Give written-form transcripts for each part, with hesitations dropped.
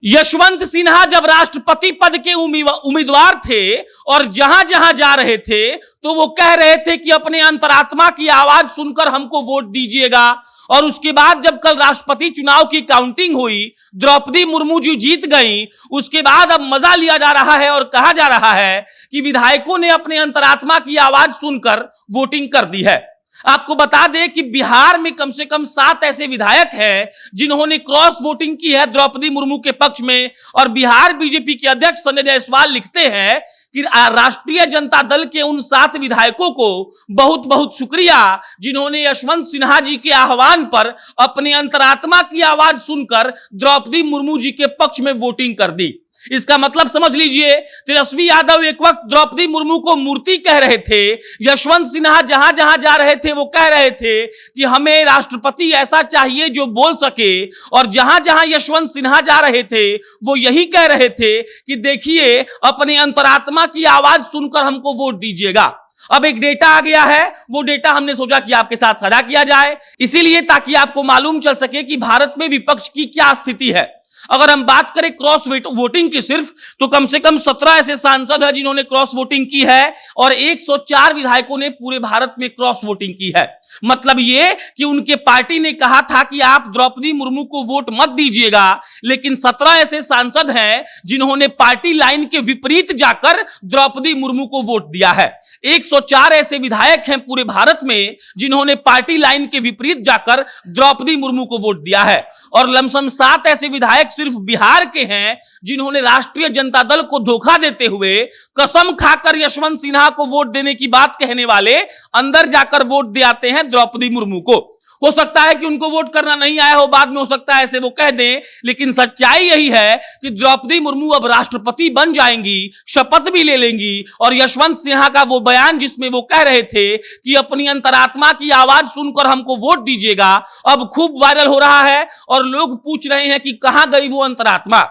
यशवंत सिन्हा जब राष्ट्रपति पद के उम्मीदवार थे और जहां जहां जा रहे थे तो वो कह रहे थे कि अपने अंतरात्मा की आवाज सुनकर हमको वोट दीजिएगा। और उसके बाद जब कल राष्ट्रपति चुनाव की काउंटिंग हुई, द्रौपदी मुर्मू जी जीत गई, उसके बाद अब मजा लिया जा रहा है और कहा जा रहा है कि विधायकों ने अपने अंतरात्मा की आवाज सुनकर वोटिंग कर दी है। आपको बता दें कि बिहार में कम से कम 7 ऐसे विधायक हैं जिन्होंने क्रॉस वोटिंग की है द्रौपदी मुर्मू के पक्ष में। और बिहार बीजेपी के अध्यक्ष संजय जायसवाल लिखते हैं कि राष्ट्रीय जनता दल के उन 7 विधायकों को बहुत बहुत शुक्रिया जिन्होंने यशवंत सिन्हा जी के आह्वान पर अपने अंतरात्मा की आवाज सुनकर द्रौपदी मुर्मू जी के पक्ष में वोटिंग कर दी। इसका मतलब समझ लीजिए, तेजस्वी यादव एक वक्त द्रौपदी मुर्मू को मूर्ति कह रहे थे, यशवंत सिन्हा जहां जहां जा रहे थे वो कह रहे थे कि हमें राष्ट्रपति ऐसा चाहिए जो बोल सके। और जहां जहां यशवंत सिन्हा जा रहे थे वो यही कह रहे थे कि देखिए अपने अंतरात्मा की आवाज सुनकर हमको वोट दीजिएगा। अब एक डेटा आ गया है, वो डेटा हमने सोचा कि आपके साथ साझा किया जाए, इसीलिए ताकि आपको मालूम चल सके कि भारत में विपक्ष की क्या स्थिति है। अगर हम बात करें क्रॉस वोटिंग की सिर्फ, तो कम से कम 17 ऐसे सांसद हैं जिन्होंने क्रॉस वोटिंग की है और 104 विधायकों ने पूरे भारत में क्रॉस वोटिंग की है। मतलब ये कि उनके पार्टी ने कहा था कि आप द्रौपदी मुर्मू को वोट मत दीजिएगा, लेकिन 17 ऐसे सांसद हैं जिन्होंने पार्टी लाइन के विपरीत जाकर द्रौपदी मुर्मू को वोट दिया है। 104 ऐसे विधायक हैं पूरे भारत में जिन्होंने पार्टी लाइन के विपरीत जाकर द्रौपदी मुर्मू को वोट दिया है। और लमसम 7 ऐसे विधायक सिर्फ बिहार के हैं जिन्होंने राष्ट्रीय जनता दल को धोखा देते हुए कसम खाकर यशवंत सिन्हा को वोट देने की बात कहने वाले अंदर जाकर वोट दे आते हैं द्रौपदी मुर्मू को। हो सकता है कि उनको वोट करना नहीं आया हो, बाद में हो सकता है ऐसे वो कह दें, लेकिन सच्चाई यही है कि द्रौपदी मुर्मू अब राष्ट्रपति बन जाएंगी, शपथ भी ले लेंगी। और यशवंत सिन्हा का वो बयान जिसमें वो कह रहे थे कि अपनी अंतरात्मा की आवाज सुनकर हमको वोट दीजिएगा, अब खूब वायरल हो रहा है और लोग पूछ रहे हैं कि कहां गई वो अंतरात्मा।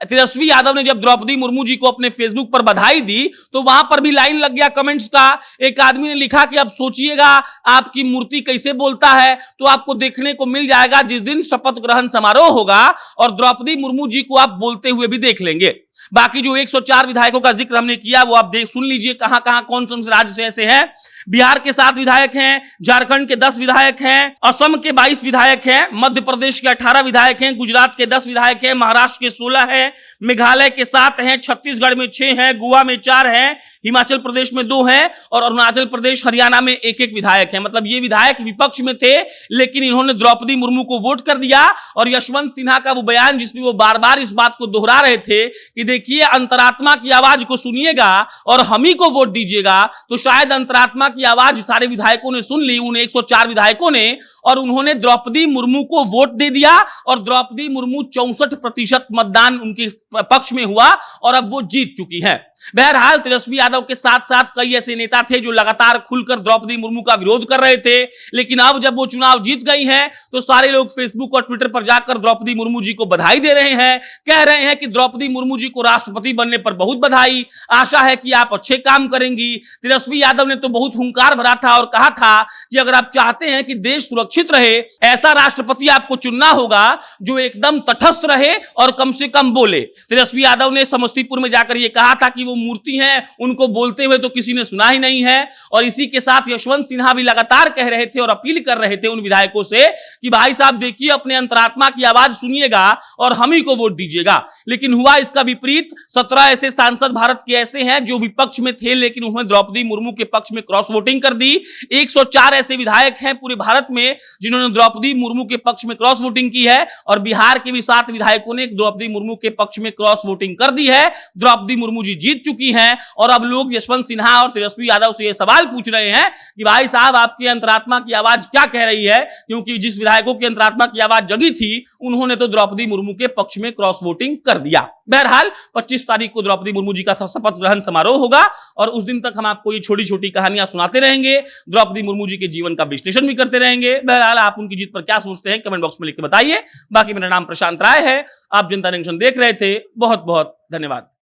तेजस्वी यादव ने जब द्रौपदी मुर्मू जी को अपने फेसबुक पर बधाई दी तो वहां पर भी लाइन लग गया कमेंट्स का। एक आदमी ने लिखा कि अब सोचिएगा आपकी मूर्ति कैसे बोलता है, तो आपको देखने को मिल जाएगा जिस दिन शपथ ग्रहण समारोह होगा और द्रौपदी मुर्मू जी को आप बोलते हुए भी देख लेंगे। बाकी जो 104 विधायकों का जिक्र हमने किया वो आप सुन लीजिए कहां कहां कौन कौन से राज्य से ऐसे हैं। बिहार के 7 विधायक हैं, झारखंड के 10 विधायक हैं, असम के 22 विधायक हैं, मध्य प्रदेश के 18 विधायक हैं, गुजरात के 10 विधायक हैं, महाराष्ट्र के 16 हैं, मेघालय के 7 हैं, छत्तीसगढ़ में 6 हैं, गोवा में 4 हैं, हिमाचल प्रदेश में 2 हैं और अरुणाचल प्रदेश हरियाणा में 1-1 विधायक हैं। मतलब ये विधायक विपक्ष में थे लेकिन इन्होंने द्रौपदी मुर्मू को वोट कर दिया। और यशवंत सिन्हा का वो बयान जिसमें वो बार बार इस बात को दोहरा रहे थे कि देखिए अंतरात्मा की आवाज को सुनिएगा और हम ही को वोट दीजिएगा, तो शायद अंतरात्मा की आवाज सारे विधायकों ने सुन ली, उन 104 विधायकों ने, और उन्होंने द्रौपदी मुर्मू को वोट दे दिया और द्रौपदी मुर्मू 64% मतदान उनके पक्ष में हुआ और अब वो जीत चुकी हैं। बहरहाल तेजस्वी यादव के साथ साथ कई ऐसे नेता थे जो लगातार खुलकर द्रौपदी मुर्मू का विरोध कर रहे थे, लेकिन अब जब वो चुनाव जीत गई हैं तो सारे लोग फेसबुक और ट्विटर पर जाकर द्रौपदी मुर्मू जी को बधाई दे रहे हैं, कह रहे हैं कि द्रौपदी मुर्मू जी को राष्ट्रपति बनने पर बहुत बधाई, आशा है कि आप अच्छे काम करेंगी। तेजस्वी यादव ने तो बहुत हुंकार भरा था और कहा था कि अगर आप चाहते हैं कि देश सुरक्षित रहे, ऐसा राष्ट्रपति आपको चुनना होगा जो एकदम तटस्थ रहे और कम से कम बोले। तेजस्वी यादव ने समस्तीपुर में जाकर यह कहा था कि वो मूर्ति हैं, उनको बोलते हुए तो किसी ने सुना ही नहीं है। और इसी के साथ यशवंत सिन्हा भी लगातार कह रहे थे और अपील कर रहे थे उन विधायकों से कि भाई साहब देखिए अपने अंतरात्मा की आवाज सुनिएगा और हम ही को वोट दीजिएगा। लेकिन हुआ इसका विपरीत। 17 ऐसे सांसद भारत के ऐसे हैं जो विपक्ष में थे लेकिन उन्होंने द्रौपदी मुर्मू के पक्ष में क्रॉस वोटिंग कर दी। 104 ऐसे विधायक हैं पूरे भारत में जिन्होंने द्रौपदी मुर्मू के पक्ष में क्रॉस वोटिंग की है और बिहार के भी 7 विधायकों ने द्रौपदी मुर्मू के पक्ष में क्रॉस वोटिंग कर दी है। द्रौपदी मुर्मू जी जीत चुकी हैं और अब लोग यशवंत सिन्हा और तेजस्वी यादव से यह सवाल पूछ रहे हैं कि भाई साहब आपकी अंतरात्मा की आवाज क्या कह रही है, क्योंकि जिस विधायकों की अंतरात्मा की आवाज जगी थी उन्होंने तो द्रौपदी मुर्मू के पक्ष में क्रॉस वोटिंग कर दिया। बहरहाल 25 तारीख को द्रौपदी मुर्मू जी का शपथ ग्रहण समारोह होगा और उस दिन तक हम आपको ये छोटी छोटी कहानियां सुनाते रहेंगे, द्रौपदी मुर्मू जी के जीवन का विश्लेषण भी करते रहेंगे। बहरहाल आप उनकी जीत पर क्या सोचते हैं कमेंट बॉक्स में लिख के बताइए। बाकी मेरा नाम प्रशांत राय है, आप जनता जंक्शन देख रहे थे। बहुत बहुत धन्यवाद।